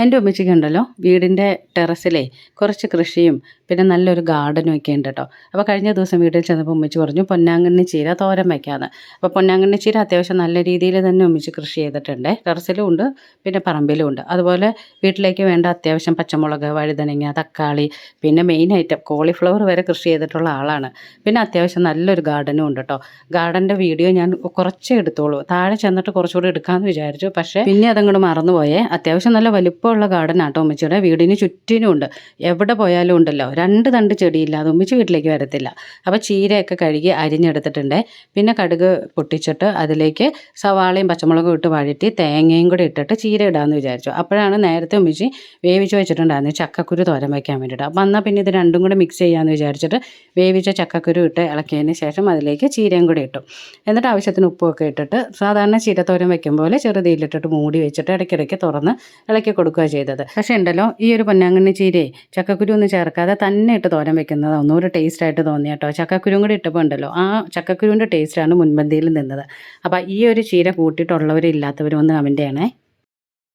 എൻ്റെ ഉമ്മച്ചിക്കുണ്ടല്ലോ വീടിൻ്റെ ടെറസിലേ കുറച്ച് കൃഷിയും പിന്നെ നല്ലൊരു ഗാർഡനും ഒക്കെ ഉണ്ട് കേട്ടോ. അപ്പോൾ കഴിഞ്ഞ ദിവസം വീട്ടിൽ ചെന്നപ്പോൾ ഉമ്മച്ചി പറഞ്ഞു പൊന്നാങ്കണ്ണി ചീര തോരൻ വയ്ക്കാമെന്ന്. അപ്പോൾ പൊന്നാങ്കണ്ണി ചീര അത്യാവശ്യം നല്ല രീതിയിൽ തന്നെ ഉമ്മച്ചി കൃഷി ചെയ്തിട്ടുണ്ട്. ടെറസിലും ഉണ്ട് പിന്നെ പറമ്പിലും ഉണ്ട്. അതുപോലെ വീട്ടിലേക്ക് വേണ്ട അത്യാവശ്യം പച്ചമുളക്, വഴുതനങ്ങ, തക്കാളി, പിന്നെ മെയിൻ ഐറ്റം കോളിഫ്ലവർ വരെ കൃഷി ചെയ്തിട്ടുള്ള ആളാണ്. പിന്നെ അത്യാവശ്യം നല്ലൊരു ഗാർഡനും ഉണ്ട് കേട്ടോ. ഗാർഡൻ്റെ വീഡിയോ ഞാൻ കുറച്ചേ എടുത്തോളൂ, താഴെ ചെന്നിട്ട് കുറച്ചുകൂടി എടുക്കാമെന്ന് വിചാരിച്ചു. പക്ഷേ പിന്നെ അതങ്ങോട്ട് മറന്നുപോയേ. അത്യാവശ്യം നല്ല വലിപ്പമുള്ള ഗാർഡൻ ആട്ടോ ഉമ്മച്ചിയുടെ. വീടിന് ചുറ്റിനും ഉണ്ട്. എവിടെ പോയാലും ഉണ്ടല്ലോ, 2 തണ്ട് ചെടിയില്ലാതെ ഉമ്മച്ചി വീട്ടിലേക്ക് വരത്തില്ല. അപ്പോൾ ചീരയൊക്കെ കഴുകി അരിഞ്ഞെടുത്തിട്ടുണ്ട്. പിന്നെ കടുക് പൊട്ടിച്ചിട്ട് അതിലേക്ക് സവാളയും പച്ചമുളകും ഇട്ട് വഴറ്റി തേങ്ങയും കൂടി ഇട്ടിട്ട് ചീര ഇടാമെന്ന് വിചാരിച്ചു. അപ്പോഴാണ് നേരത്തെ ഉമ്മച്ചി വേവിച്ച് വെച്ചിട്ടുണ്ടായിരുന്നു ചക്കക്കുരു തോരൻ വയ്ക്കാൻ വേണ്ടിയിട്ട്. അപ്പോൾ എന്നാൽ പിന്നെ ഇത് രണ്ടും കൂടെ മിക്സ് ചെയ്യാമെന്ന് വിചാരിച്ചിട്ട് വേവിച്ച ചക്കക്കുരു ഇട്ട് ഇളക്കിയതിന് ശേഷം അതിലേക്ക് ചീരയും കൂടി ഇട്ടു. എന്നിട്ട് ആവശ്യത്തിന് ഉപ്പുമൊക്കെ ഇട്ടിട്ട് സാധാരണ ചീരത്തോരൻ വയ്ക്കും പോലെ ചെറുതീയിലിട്ടിട്ട് മൂടി വെച്ചിട്ട് ഇടയ്ക്കിടയ്ക്ക് തുറന്ന് ഇളക്കി കൊടുക്കുക ചെയ്തത്. പക്ഷേ ഉണ്ടല്ലോ, ഈ ഒരു പൊന്നാങ്കണ്ണി ചീരയെ ചക്കക്കുരു ഒന്നും ചേർക്കാതെ തന്നെ ഇട്ട് തോരൻ വെക്കുന്നത് ഒന്നുകൂടി ടേസ്റ്റായിട്ട് തോന്നി കേട്ടോ. ചക്കക്കുരും കൂടി ഇട്ടപ്പോൾ ഉണ്ടല്ലോ, ആ ചക്കക്കുരുവിൻ്റെ ടേസ്റ്റാണ് മുൻപന്തിയിൽ നിന്നത്. അപ്പോൾ ഈ ഒരു ചീര കൂട്ടിയിട്ടുള്ളവരും ഇല്ലാത്തവരും ഒന്ന് കമൻറ്റ് ചെയ്യണേ.